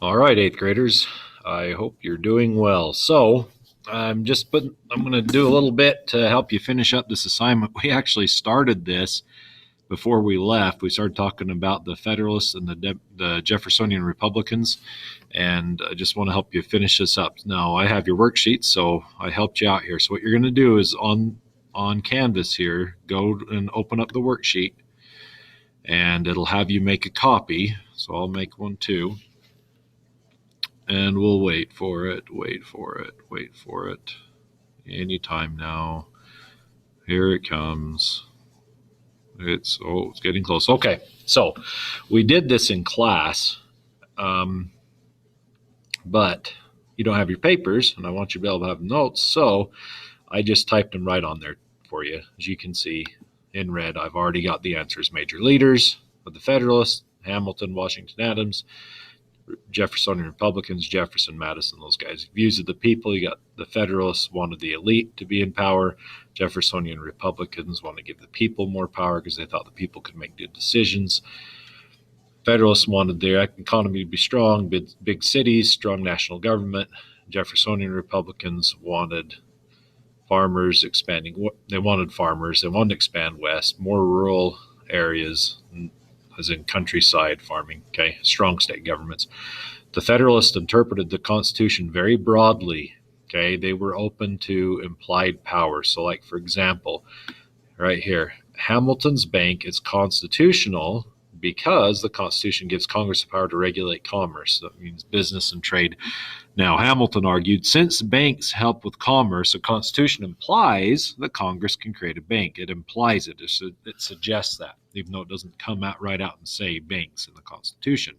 All right, eighth graders. I hope you're doing well. So, I'm going to do a little bit to help you finish up this assignment. We actually started this before we left. We started talking about the Federalists and the Jeffersonian Republicans, and I just want to help you finish this up. Now, I have your worksheet, so I helped you out here. So, what you're going to do is on Canvas here, go and open up the worksheet, and it'll have you make a copy. So, I'll make one too. And we'll wait for it. Anytime now. Here it comes. It's getting close. Okay, so we did this in class, but you don't have your papers, and I want you to be able to have notes. So I just typed them right on there for you. As you can see in red, I've already got the answers. Major leaders of the Federalists: Hamilton, Washington, Adams. Jeffersonian Republicans, Jefferson, Madison, those guys. Views of the people, you got the Federalists wanted the elite to be in power. Jeffersonian Republicans want to give the people more power because they thought the people could make good decisions. Federalists wanted their economy to be strong, big cities, strong national government. Jeffersonian Republicans wanted farmers expanding. They wanted farmers. They wanted to expand west, more rural areas, as in countryside farming, okay, strong state governments. The Federalists interpreted the Constitution very broadly, okay. They were open to implied power. So, like, for example, right here, Hamilton's bank is constitutional because the Constitution gives Congress the power to regulate commerce. That means business and trade. Now, Hamilton argued, since banks help with commerce, the Constitution implies that Congress can create a bank. It implies it. It suggests that, even though it doesn't come out right out and say banks in the Constitution.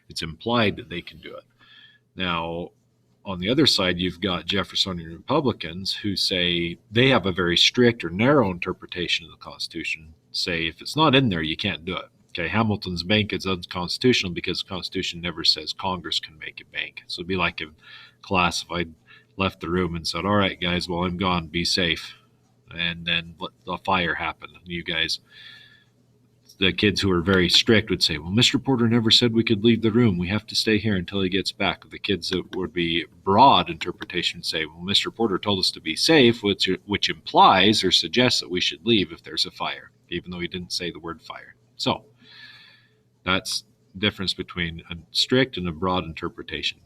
It's implied that they can do it. Now, on the other side, you've got Jeffersonian Republicans who say they have a very strict or narrow interpretation of the Constitution. Say, if it's not in there, you can't do it. Okay, Hamilton's bank is unconstitutional because the Constitution never says Congress can make a bank. So it'd be like in class if I left the room and said, all right, guys, well, I'm gone, be safe. And then let the fire happen. And you guys, the kids who are very strict would say, well, Mr. Porter never said we could leave the room. We have to stay here until he gets back. The kids that would be broad interpretation say, well, Mr. Porter told us to be safe, which implies or suggests that we should leave if there's a fire, even though he didn't say the word fire. So that's the difference between a strict and a broad interpretation.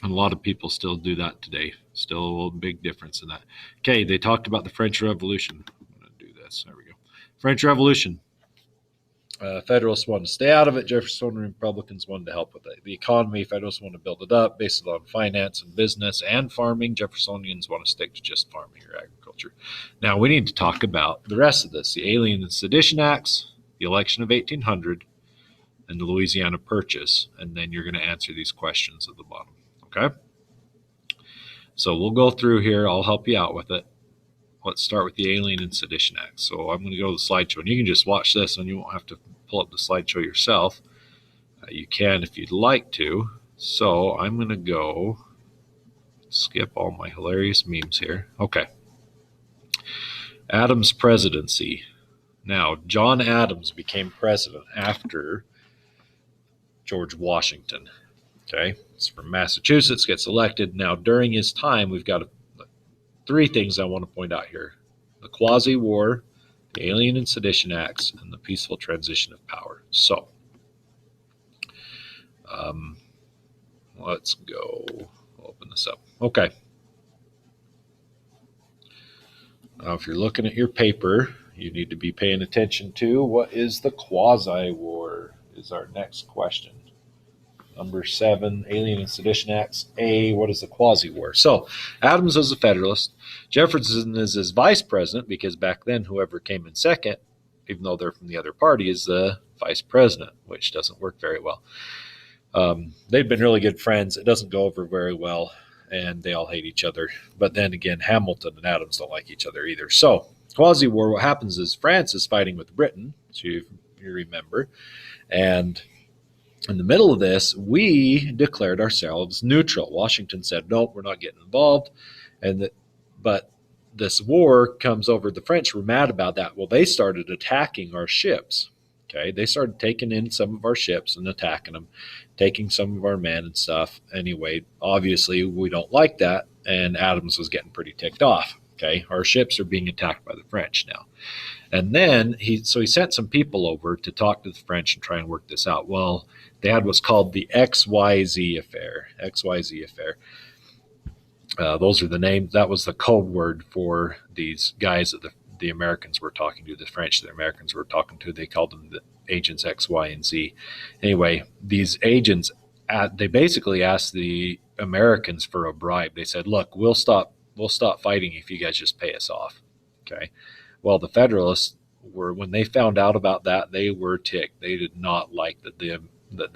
And a lot of people still do that today. Still a big difference in that. Okay, they talked about the French Revolution. I'm going to do this. There we go. French Revolution. Federalists wanted to stay out of it. Jeffersonian Republicans wanted to help with it. The economy, Federalists want to build it up based on finance and business and farming. Jeffersonians want to stick to just farming or agriculture. Now, we need to talk about the rest of this. The Alien and Sedition Acts, the election of 1800, and the Louisiana Purchase. And then you're going to answer these questions at the bottom. Okay? So we'll go through here. I'll help you out with it. Let's start with the Alien and Sedition Act. So I'm going to go to the slideshow, and you can just watch this, and you won't have to pull up the slideshow yourself. You can if you'd like to. So I'm going to go skip all my hilarious memes here. Okay. Adams presidency. Now, John Adams became president after George Washington. Okay. It's from Massachusetts, gets elected. Now, during his time, we've got three things I want to point out here: the Quasi-War, the Alien and Sedition Acts, and the peaceful transition of power. So, let's go open this up. Okay. Now, if you're looking at your paper, you need to be paying attention to what is the Quasi-War is our next question. Number 7, Alien and Sedition Acts. A, what is the Quasi-War? So, Adams was a Federalist. Jefferson is his vice president because back then whoever came in second, even though they're from the other party, is the vice president, which doesn't work very well. They've been really good friends. It doesn't go over very well, and they all hate each other. But then again, Hamilton and Adams don't like each other either. So, Quasi-War, what happens is France is fighting with Britain, so you remember, and in the middle of this, we declared ourselves neutral. Washington said, nope, we're not getting involved. But this war comes over. The French were mad about that. Well, they started attacking our ships. Okay, they started taking in some of our ships and attacking them, taking some of our men and stuff. Anyway, obviously we don't like that, and Adams was getting pretty ticked off. Okay, our ships are being attacked by the French now. And then he sent some people over to talk to the French and try and work this out. Well, they had what's called the XYZ affair. XYZ affair. Those are the names. That was the code word for these guys that the Americans were talking to, the French the Americans were talking to. They called them the agents X, Y, and Z. Anyway, these agents, they basically asked the Americans for a bribe. They said, "Look, we'll stop fighting if you guys just pay us off." Okay. Well, the Federalists were, when they found out about that, they were ticked. They did not like that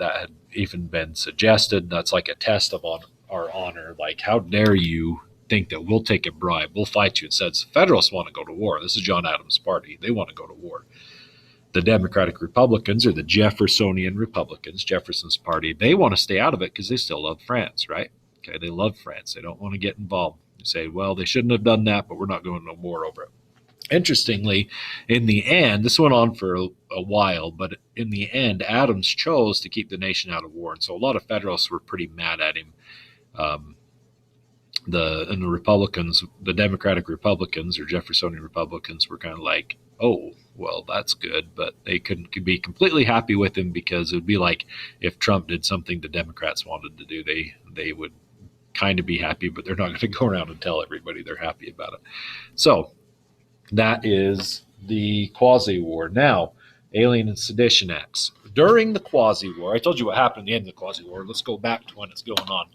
had even been suggested. That's like a test of our honor. Like, how dare you think that we'll take a bribe? We'll fight you. It says the Federalists want to go to war. This is John Adams' party. They want to go to war. The Democratic Republicans, or the Jeffersonian Republicans, Jefferson's party, they want to stay out of it because they still love France, right? Okay, they love France. They don't want to get involved. You say, well, they shouldn't have done that, but we're not going to war over it. Interestingly, in the end, this went on for a while, but in the end, Adams chose to keep the nation out of war. And so a lot of Federalists were pretty mad at him. The Republicans, the Democratic Republicans or Jeffersonian Republicans, were kind of like, oh, well, that's good, but they couldn't be completely happy with him, because it would be like if Trump did something the Democrats wanted to do, they would kind of be happy, but they're not going to go around and tell everybody they're happy about it. So that is the Quasi-War. Now, Alien and Sedition Acts. During the Quasi-War, I told you what happened at the end of the Quasi-War. Let's go back to when it's going on.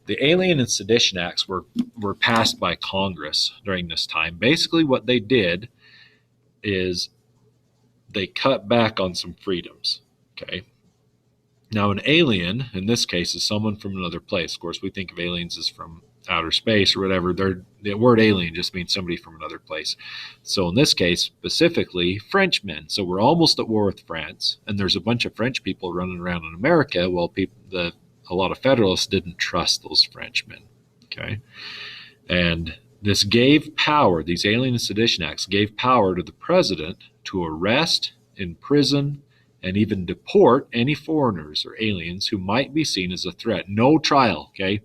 The Alien and Sedition Acts were passed by Congress during this time. Basically, what they did is they cut back on some freedoms. Okay. Now, an alien, in this case, is someone from another place. Of course, we think of aliens as from outer space or whatever. The word alien just means somebody from another place. So in this case, specifically, Frenchmen. So we're almost at war with France, and there's a bunch of French people running around in America. Well, a lot of Federalists didn't trust those Frenchmen. Okay, and this gave power. These Alien and Sedition Acts gave power to the president to arrest, imprison, and even deport any foreigners or aliens who might be seen as a threat. No trial. Okay,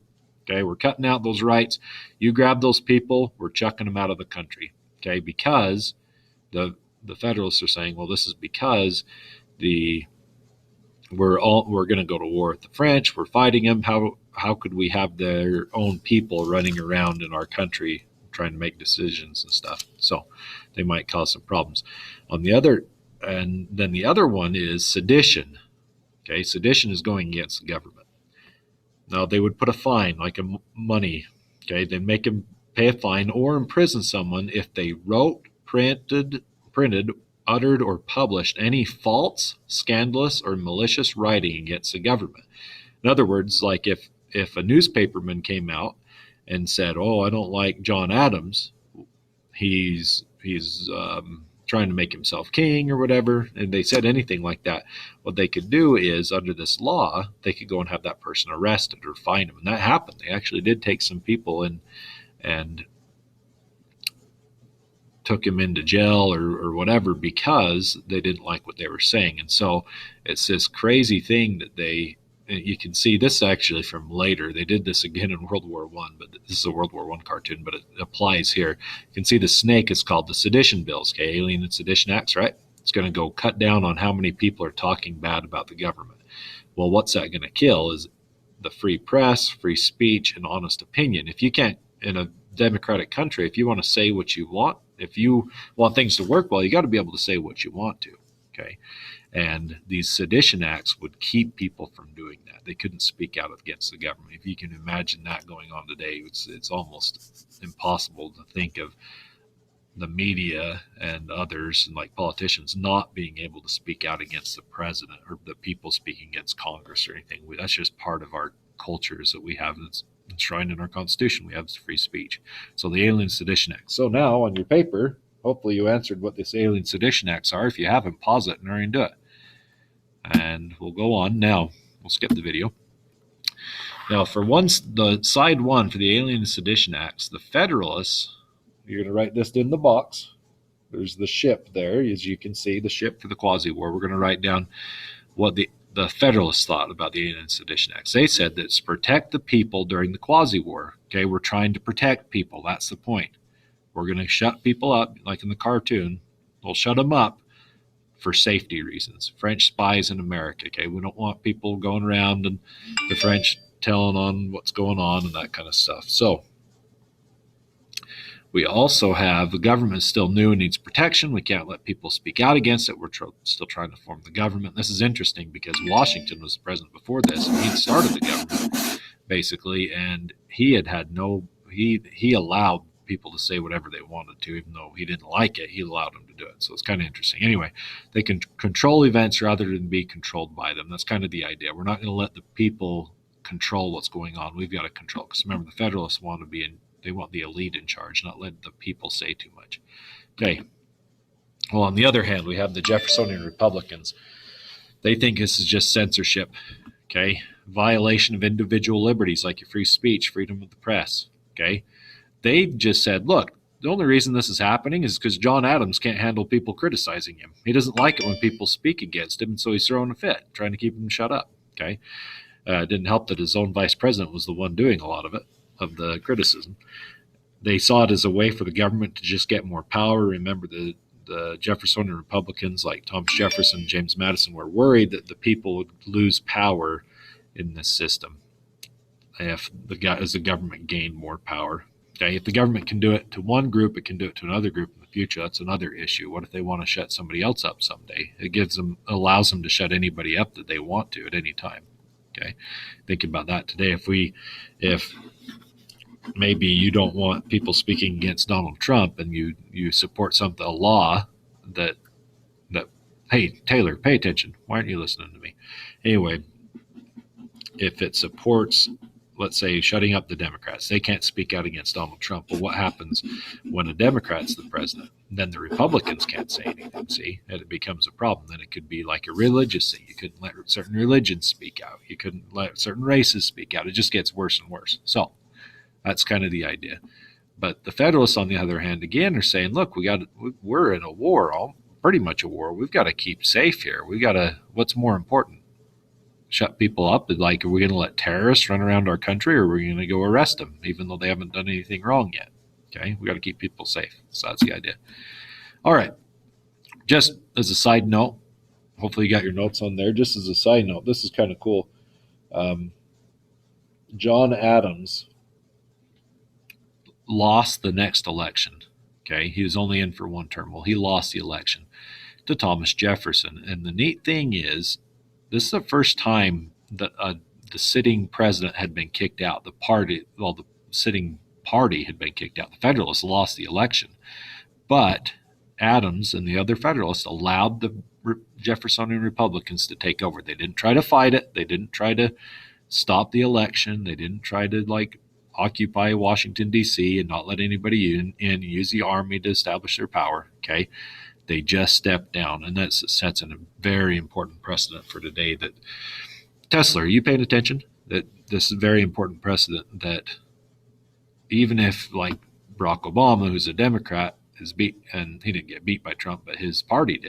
we're cutting out those rights. You grab those people, we're chucking them out of the country. Okay, because the Federalists are saying, well, this is because we're going to go to war with the French. We're fighting them. How could we have their own people running around in our country trying to make decisions and stuff? So they might cause some problems. And then the other one is sedition. Okay, sedition is going against the government. Now, they would put a fine, like a money. Okay, they'd make them pay a fine or imprison someone if they wrote, printed, uttered, or published any false, scandalous, or malicious writing against the government. In other words, like if a newspaperman came out and said, "Oh, I don't like John Adams. He's trying to make himself king," or whatever, and they said anything like that, what they could do is, under this law, they could go and have that person arrested or fine him. And that happened. They actually did take some people and took him into jail or whatever, because they didn't like what they were saying. And so it's this crazy thing that you can see this actually from later. They did this again in World War I, but this is a World War I cartoon, but it applies here. You can see the snake is called the Sedition Bills, okay, Alien and Sedition Acts, right? It's going to go cut down on how many people are talking bad about the government. Well, what's that going to kill is the free press, free speech, and honest opinion. If you can't, in a democratic country, if you want to say what you want, if you want things to work well, you got to be able to say what you want to, okay? And these sedition acts would keep people from doing that. They couldn't speak out against the government. If you can imagine that going on today, it's almost impossible to think of the media and others, and like politicians, not being able to speak out against the president or the people speaking against Congress or anything. That's just part of our cultures that we have that's enshrined in our Constitution. We have free speech. So the Alien Sedition Act. So now on your paper, hopefully you answered what this Alien Sedition Acts are. If you haven't, pause it and hurry and do it. And we'll go on now. We'll skip the video. Now, for the side one for the Alien and Sedition Acts, the Federalists, you're going to write this in the box. There's the ship there, as you can see, the ship for the Quasi-War. We're going to write down what the Federalists thought about the Alien and Sedition Acts. They said that it's protect the people during the Quasi-War. Okay, we're trying to protect people. That's the point. We're going to shut people up, like in the cartoon. We'll shut them up for safety reasons. French spies in America. Okay, we don't want people going around and the French telling on what's going on and that kind of stuff. So we also have the government is still new and needs protection. We can't let people speak out against it. We're still trying to form the government. This is interesting because Washington was the president before this, and he'd started the government basically, and he allowed people to say whatever they wanted to, even though he didn't like it. He allowed them to do it. So it's kind of interesting. Anyway, they can control events rather than be controlled by them. That's kind of the idea. We're not going to let the people control what's going on. We've got to control. Because remember, the Federalists want to be in. They want the elite in charge, not let the people say too much. Okay. Well, on the other hand, we have the Jeffersonian Republicans. They think this is just censorship. Okay. Violation of individual liberties like your free speech, freedom of the press. Okay. They just said, look, the only reason this is happening is because John Adams can't handle people criticizing him. He doesn't like it when people speak against him, and so he's throwing a fit, trying to keep him shut up. Okay. It didn't help that his own vice president was the one doing a lot of it, of the criticism. They saw it as a way for the government to just get more power. Remember, the Jeffersonian Republicans like Thomas Jefferson, James Madison were worried that the people would lose power in this system as the government gained more power. Okay, if the government can do it to one group, it can do it to another group in the future. That's another issue. What if they want to shut somebody else up someday? It allows them to shut anybody up that they want to at any time. Okay, think about that today. If maybe you don't want people speaking against Donald Trump and you support a law that hey, Taylor, pay attention. Why aren't you listening to me? Anyway, if it supports, let's say, shutting up the Democrats, they can't speak out against Donald Trump. Well, what happens when a Democrat's the president? Then the Republicans can't say anything, see? And it becomes a problem. Then it could be like a religious thing. You couldn't let certain religions speak out. You couldn't let certain races speak out. It just gets worse and worse. So that's kind of the idea. But the Federalists, on the other hand, again, are saying, look, we're in a war, pretty much a war. We've got to keep safe here. What's more important? Shut people up? Like, are we going to let terrorists run around our country, or are we going to go arrest them, even though they haven't done anything wrong yet? Okay, we got to keep people safe. So that's the idea. All right. Just as a side note, hopefully you got your notes on there. Just as a side note, this is kind of cool. John Adams lost the next election. Okay, he was only in for one term. Well, he lost the election to Thomas Jefferson. And the neat thing is, this is the first time that the sitting president had been kicked out. The sitting party had been kicked out. The Federalists lost the election. But Adams and the other Federalists allowed the Jeffersonian Republicans to take over. They didn't try to fight it. They didn't try to stop the election. They didn't try to occupy Washington, D.C. and not let anybody in and use the army to establish their power. Okay. They just stepped down, and that sets a very important precedent for today. That Tesla, are you paying attention? That this is a very important precedent that even if, like Barack Obama, who's a Democrat, is beat, and he didn't get beat by Trump, but his party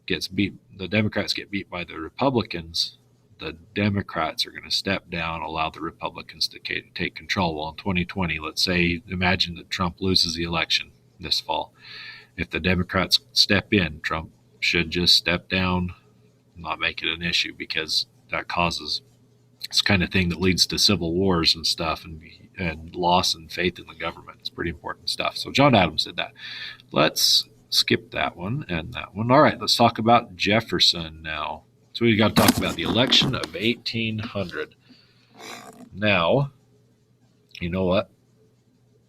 gets beat. The Democrats get beat by the Republicans. The Democrats are going to step down, allow the Republicans to take control. Well, in 2020, let's say, imagine that Trump loses the election this fall. If the Democrats step in, Trump should just step down, not make it an issue, because that causes this kind of thing that leads to civil wars and stuff, and loss in faith in the government. It's pretty important stuff. So John Adams did that. Let's skip that one and that one. All right, let's talk about Jefferson now. So we got to talk about the election of 1800. Now, you know what?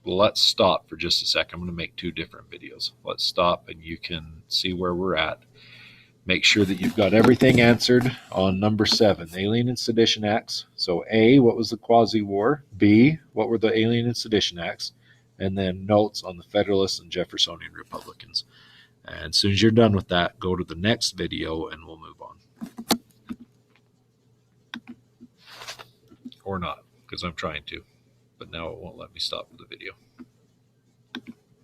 Let's stop for just a second. I'm going to make two different videos. Let's stop and you can see where we're at. Make sure that you've got everything answered on number 7, the Alien and Sedition Acts. So A, what was the Quasi-War? B, what were the Alien and Sedition Acts? And then notes on the Federalists and Jeffersonian Republicans. And as soon as you're done with that, go to the next video and we'll move on. Or not, because I'm trying to. But now it won't let me stop the video.